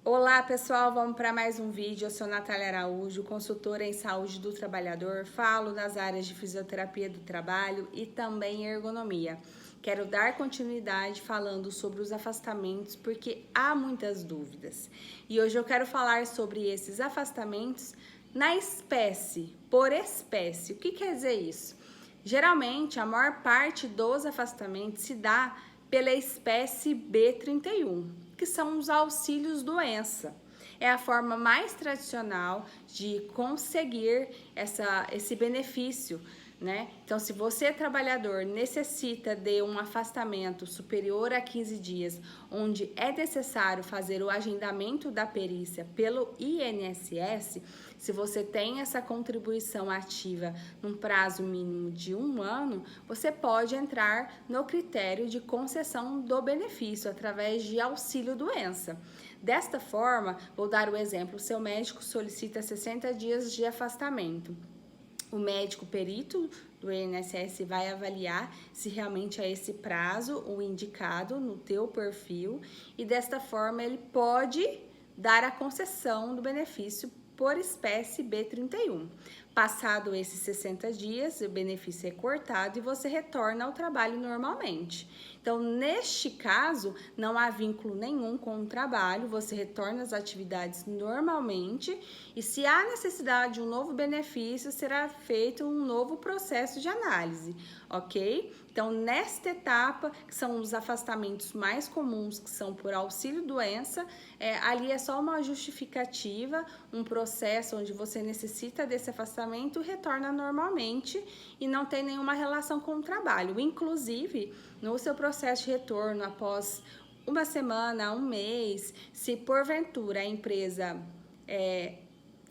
Olá pessoal, vamos para mais um vídeo. Eu sou Natália Araújo, consultora em saúde do trabalhador, falo das áreas de fisioterapia do trabalho e também ergonomia. Quero dar continuidade falando sobre os afastamentos porque há muitas dúvidas. E hoje eu quero falar sobre esses afastamentos na espécie, por espécie. O que quer dizer isso? Geralmente, a maior parte dos afastamentos se dá pela espécie B31, que são os auxílios doença. É a forma mais tradicional de conseguir esse benefício, né? Então, se você, trabalhador, necessita de um afastamento superior a 15 dias, onde é necessário fazer o agendamento da perícia pelo INSS, se você tem essa contribuição ativa num prazo mínimo de 1 ano, você pode entrar no critério de concessão do benefício através de auxílio-doença. Desta forma, vou dar o exemplo: o seu médico solicita 60 dias de afastamento. O médico perito do INSS vai avaliar se realmente é esse prazo o indicado no teu perfil e desta forma ele pode dar a concessão do benefício por espécie B31. Passado esses 60 dias, o benefício é cortado e você retorna ao trabalho normalmente. Então, neste caso, não há vínculo nenhum com o trabalho, você retorna às atividades normalmente e se há necessidade de um novo benefício, será feito um novo processo de análise, ok? Então, nesta etapa, que são os afastamentos mais comuns, que são por auxílio-doença, ali é só uma justificativa, um processo onde você necessita desse afastamento, retorna normalmente e não tem nenhuma relação com o trabalho. Inclusive, no seu processo de retorno, após uma semana, um mês, se porventura a empresa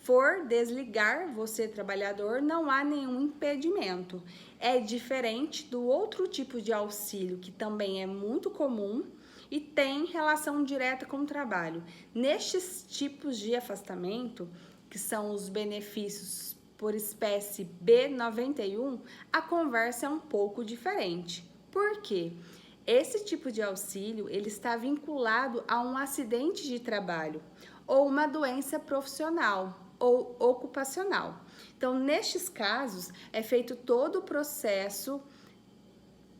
for desligar você, trabalhador, não há nenhum impedimento. É diferente do outro tipo de auxílio, que também é muito comum e tem relação direta com o trabalho. Nestes tipos de afastamento, que são os benefícios por espécie B91, a conversa é um pouco diferente. Por quê? Esse tipo de auxílio, ele está vinculado a um acidente de trabalho ou uma doença profissional ou ocupacional. Então, nestes casos, é feito todo o processo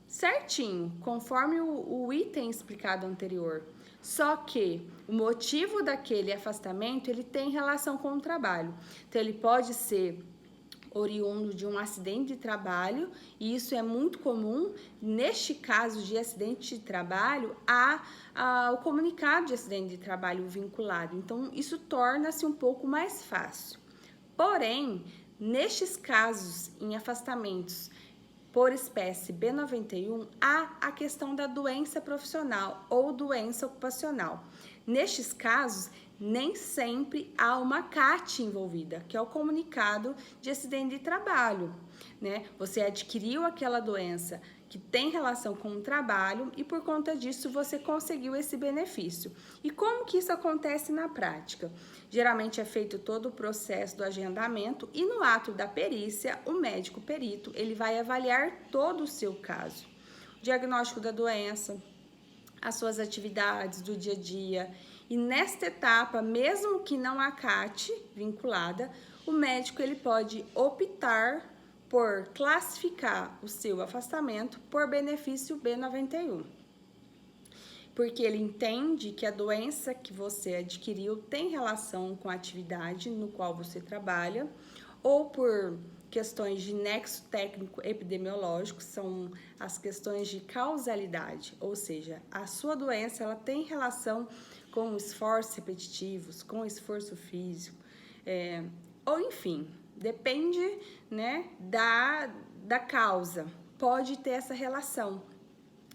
certinho, conforme o item explicado anterior. Só que o motivo daquele afastamento, ele tem relação com o trabalho. Então, ele pode ser oriundo de um acidente de trabalho, e isso é muito comum. Neste caso de acidente de trabalho, há o comunicado de acidente de trabalho vinculado, então isso torna-se um pouco mais fácil. Porém, nestes casos em afastamentos por espécie B91, há a questão da doença profissional ou doença ocupacional. Nestes casos, nem sempre há uma CAT envolvida, que é o comunicado de acidente de trabalho, né? Você adquiriu aquela doença que tem relação com o trabalho e por conta disso você conseguiu esse benefício. E como que isso acontece na prática? Geralmente é feito todo o processo do agendamento e no ato da perícia, o médico perito, ele vai avaliar todo o seu caso. O diagnóstico da doença, as suas atividades do dia a dia. E nesta etapa, mesmo que não há CAT vinculada, o médico ele pode optar por classificar o seu afastamento por benefício B91. Porque ele entende que a doença que você adquiriu tem relação com a atividade no qual você trabalha, ou por questões de nexo técnico epidemiológico, são as questões de causalidade, ou seja, a sua doença ela tem relação com esforços repetitivos, com esforço físico, ou enfim, depende, né, da causa, pode ter essa relação.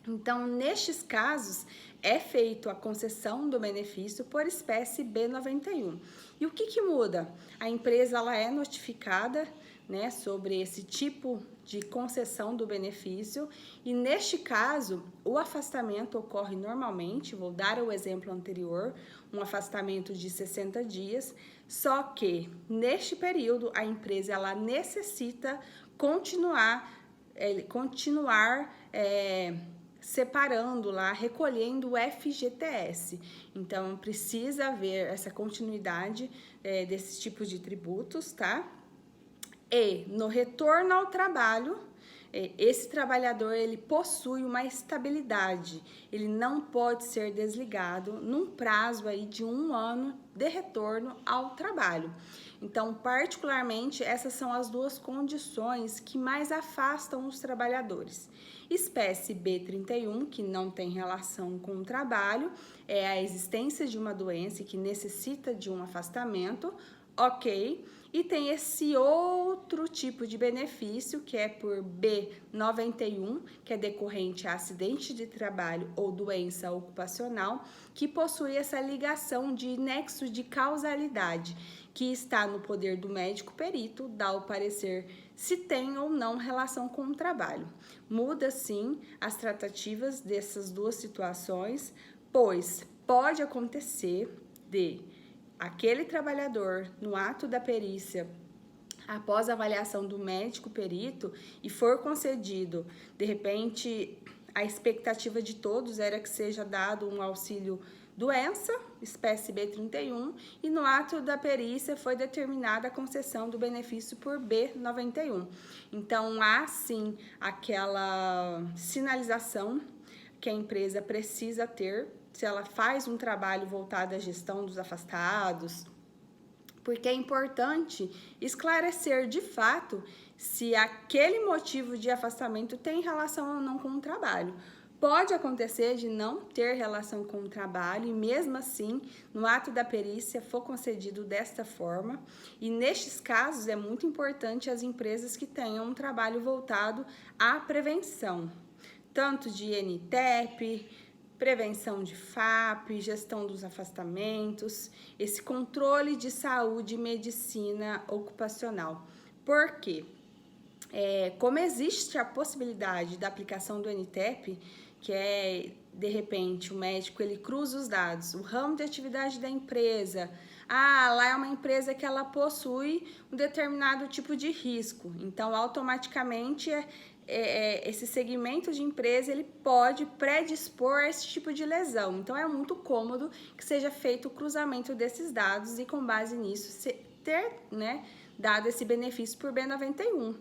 Então, nestes casos, é feito a concessão do benefício por espécie B91. E o que muda? A empresa ela é notificada, né, sobre esse tipo de concessão do benefício e, neste caso, o afastamento ocorre normalmente, vou dar o exemplo anterior, um afastamento de 60 dias, só que, neste período, a empresa ela necessita continuar separando lá, recolhendo o FGTS. Então, precisa haver essa continuidade desses tipos de tributos, tá? E no retorno ao trabalho, esse trabalhador ele possui uma estabilidade, ele não pode ser desligado num prazo aí de 1 ano de retorno ao trabalho. Então, particularmente, essas são as duas condições que mais afastam os trabalhadores. Espécie B31, que não tem relação com o trabalho, é a existência de uma doença que necessita de um afastamento, ok? E tem esse outro tipo de benefício, que é por B91, que é decorrente a acidente de trabalho ou doença ocupacional, que possui essa ligação de nexo de causalidade, que está no poder do médico perito dar o parecer se tem ou não relação com o trabalho. Muda, sim, as tratativas dessas duas situações, pois pode acontecer de aquele trabalhador, no ato da perícia, após a avaliação do médico perito, e for concedido, de repente, a expectativa de todos era que seja dado um auxílio doença, espécie B31, e no ato da perícia foi determinada a concessão do benefício por B91. Então, há sim aquela sinalização que a empresa precisa ter se ela faz um trabalho voltado à gestão dos afastados, porque é importante esclarecer de fato se aquele motivo de afastamento tem relação ou não com o trabalho. Pode acontecer de não ter relação com o trabalho e mesmo assim, no ato da perícia for concedido desta forma, e nestes casos é muito importante as empresas que tenham um trabalho voltado à prevenção, tanto de NTEP, prevenção de FAP, gestão dos afastamentos, esse controle de saúde e medicina ocupacional. Por quê? Como existe a possibilidade da aplicação do NTEP, que é, de repente, o médico ele cruza os dados, o ramo de atividade da empresa, lá é uma empresa que ela possui um determinado tipo de risco, então automaticamente esse segmento de empresa ele pode predispor a esse tipo de lesão. Então é muito cômodo que seja feito o cruzamento desses dados e com base nisso ter, dado esse benefício por B91.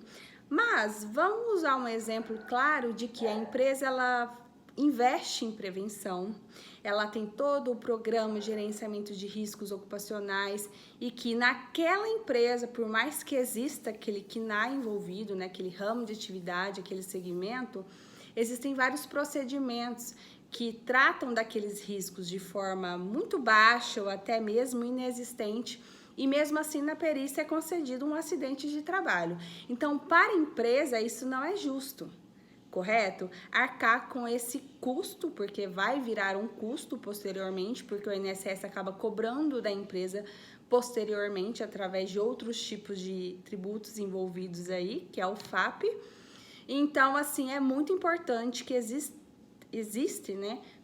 Mas vamos usar um exemplo claro de que a empresa ela investe em prevenção, ela tem todo o programa de gerenciamento de riscos ocupacionais e que naquela empresa, por mais que exista aquele KINAI envolvido, aquele ramo de atividade, aquele segmento, existem vários procedimentos que tratam daqueles riscos de forma muito baixa ou até mesmo inexistente, e mesmo assim na perícia é concedido um acidente de trabalho. Então, para a empresa, isso não é justo, correto? Arcar com esse custo, porque vai virar um custo posteriormente, porque o INSS acaba cobrando da empresa posteriormente através de outros tipos de tributos envolvidos aí, que é o FAP. Então, assim, é muito importante que existe,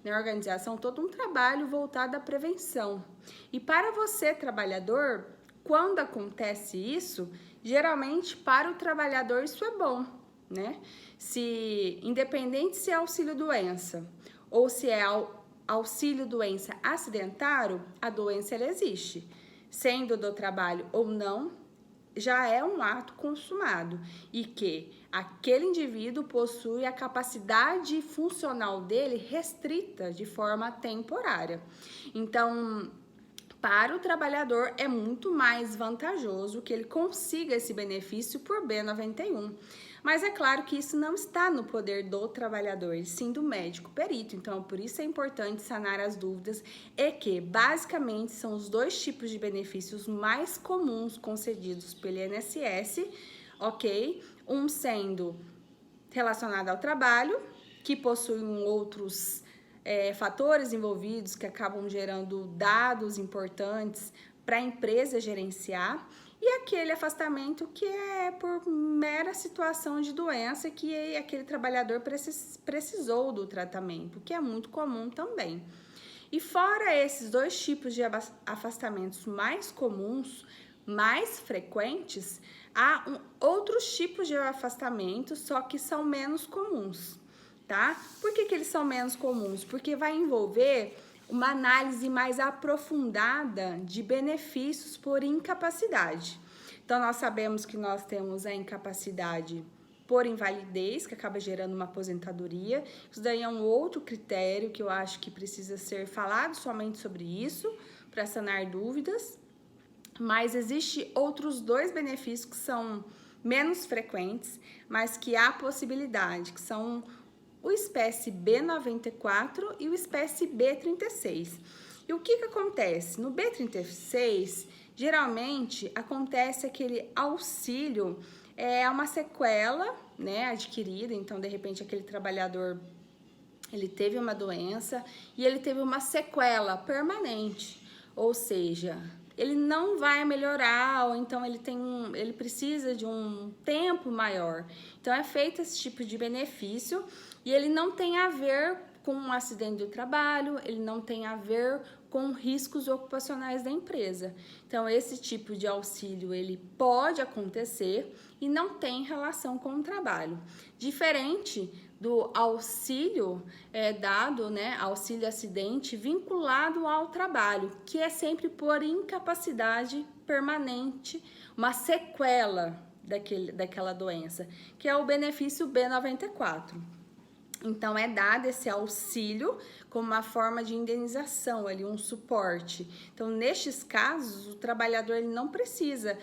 na organização todo um trabalho voltado à prevenção. E para você, trabalhador, quando acontece isso, geralmente para o trabalhador isso é bom, Se, independente se é auxílio-doença ou se é auxílio-doença acidentário, a doença ela existe. Sendo do trabalho ou não, já é um ato consumado e que aquele indivíduo possui a capacidade funcional dele restrita de forma temporária. Então, para o trabalhador é muito mais vantajoso que ele consiga esse benefício por B91. Mas é claro que isso não está no poder do trabalhador, e sim do médico perito. Então, por isso é importante sanar as dúvidas e que, basicamente, são os dois tipos de benefícios mais comuns concedidos pelo INSS, ok? Um sendo relacionado ao trabalho, que possui outros fatores envolvidos que acabam gerando dados importantes para a empresa gerenciar, e aquele afastamento que é por mera situação de doença que aquele trabalhador precisou do tratamento, que é muito comum também. E fora esses dois tipos de afastamentos mais comuns, mais frequentes, há outros tipos de afastamentos, só que são menos comuns. tá? Por que eles são menos comuns? Porque vai envolver uma análise mais aprofundada de benefícios por incapacidade. Então, nós sabemos que nós temos a incapacidade por invalidez, que acaba gerando uma aposentadoria. Isso daí é um outro critério que eu acho que precisa ser falado somente sobre isso, para sanar dúvidas. Mas existe outros dois benefícios que são menos frequentes, mas que há possibilidade, que são o espécie B94 e o espécie B36. E o que acontece? No B36, geralmente acontece aquele auxílio, é uma sequela, né, adquirida. Então, de repente, aquele trabalhador, ele teve uma doença e ele teve uma sequela permanente, ou seja, ele não vai melhorar, ou então ele precisa de um tempo maior. Então, é feito esse tipo de benefício e ele não tem a ver com um acidente do trabalho, ele não tem a ver com riscos ocupacionais da empresa. Então, esse tipo de auxílio, ele pode acontecer e não tem relação com o trabalho. Diferente do auxílio dado, né, auxílio acidente vinculado ao trabalho, que é sempre por incapacidade permanente, uma sequela daquela doença, que é o benefício B94. Então, é dado esse auxílio como uma forma de indenização, ali, um suporte. Então, nestes casos, o trabalhador ele não precisa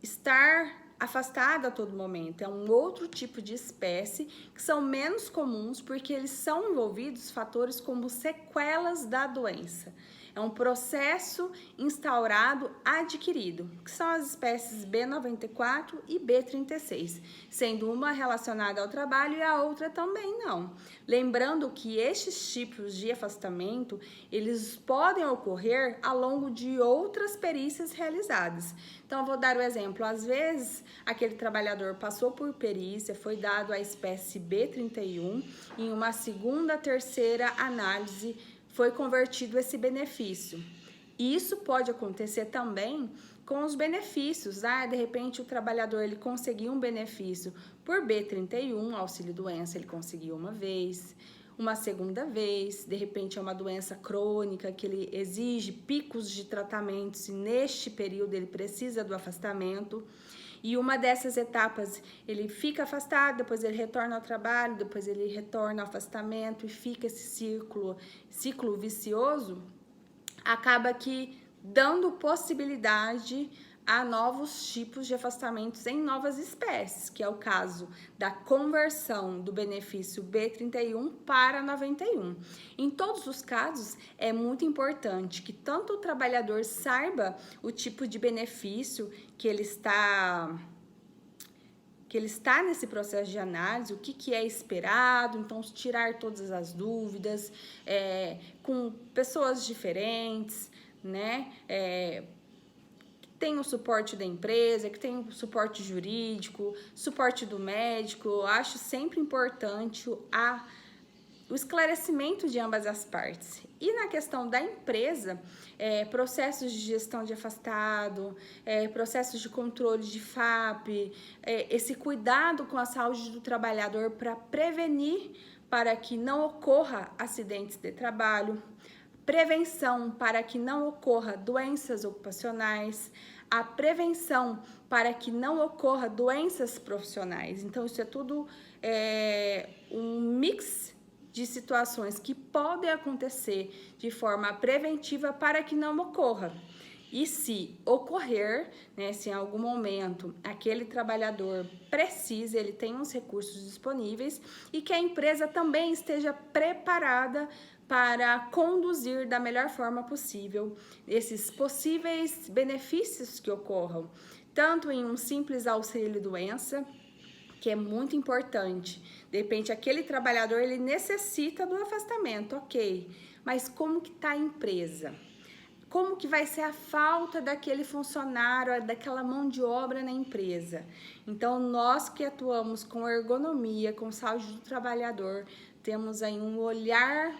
estar afastado a todo momento. É um outro tipo de espécie que são menos comuns porque eles são envolvidos fatores como sequelas da doença. É um processo instaurado adquirido, que são as espécies B94 e B36, sendo uma relacionada ao trabalho e a outra também não. Lembrando que estes tipos de afastamento, eles podem ocorrer ao longo de outras perícias realizadas. Então, eu vou dar o exemplo. Às vezes, aquele trabalhador passou por perícia, foi dado a espécie B31, em uma segunda, terceira análise, foi convertido esse benefício. E isso pode acontecer também com os benefícios. De repente, o trabalhador ele conseguiu um benefício por B31, auxílio doença, ele conseguiu uma vez, uma segunda vez, de repente é uma doença crônica que ele exige picos de tratamentos e neste período ele precisa do afastamento. E uma dessas etapas, ele fica afastado, depois ele retorna ao trabalho, depois ele retorna ao afastamento e fica esse ciclo vicioso, acaba que dando possibilidade a novos tipos de afastamentos em novas espécies, que é o caso da conversão do benefício B31 para 91. Em todos os casos, é muito importante que tanto o trabalhador saiba o tipo de benefício que ele está nesse processo de análise, o que é esperado, então tirar todas as dúvidas, com pessoas diferentes, né, tem o suporte da empresa, que tem o suporte jurídico, suporte do médico. Eu acho sempre importante o esclarecimento de ambas as partes. E na questão da empresa, processos de gestão de afastado, processos de controle de FAP, esse cuidado com a saúde do trabalhador para prevenir para que não ocorra acidentes de trabalho, prevenção para que não ocorra doenças ocupacionais, a prevenção para que não ocorra doenças profissionais. Então, isso é tudo um mix de situações que podem acontecer de forma preventiva para que não ocorra. E se ocorrer, né, se em algum momento aquele trabalhador precisa, ele tem uns recursos disponíveis e que a empresa também esteja preparada para conduzir da melhor forma possível esses possíveis benefícios que ocorram, tanto em um simples auxílio-doença, que é muito importante. De repente, aquele trabalhador, ele necessita do afastamento, ok, mas como que está a empresa? Como que vai ser a falta daquele funcionário, daquela mão de obra na empresa? Então, nós que atuamos com ergonomia, com saúde do trabalhador, temos aí um olhar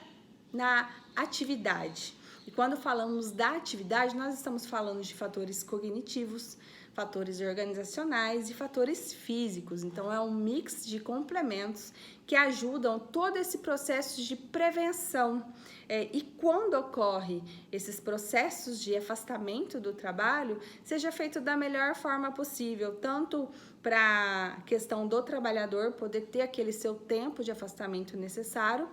na atividade. E quando falamos da atividade, nós estamos falando de fatores cognitivos, fatores organizacionais e fatores físicos. Então, é um mix de complementos que ajudam todo esse processo de prevenção. E quando ocorre esses processos de afastamento do trabalho, seja feito da melhor forma possível, tanto para a questão do trabalhador poder ter aquele seu tempo de afastamento necessário,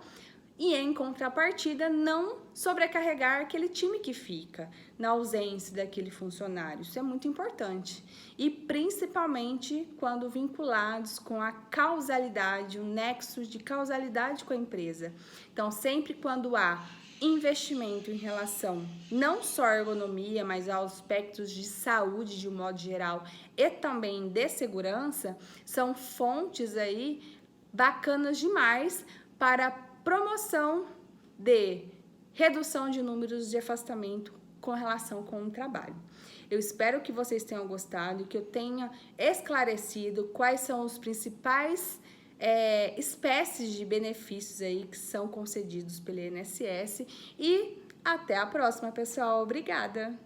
e em contrapartida não sobrecarregar aquele time que fica na ausência daquele funcionário. Isso é muito importante. E principalmente quando vinculados com a causalidade, o nexo de causalidade com a empresa. Então, sempre quando há investimento em relação não só à ergonomia, mas aos aspectos de saúde de um modo geral e também de segurança, são fontes aí bacanas demais para promoção de redução de números de afastamento com relação com o trabalho. Eu espero que vocês tenham gostado e que eu tenha esclarecido quais são os principais espécies de benefícios aí que são concedidos pelo INSS, e até a próxima, pessoal. Obrigada!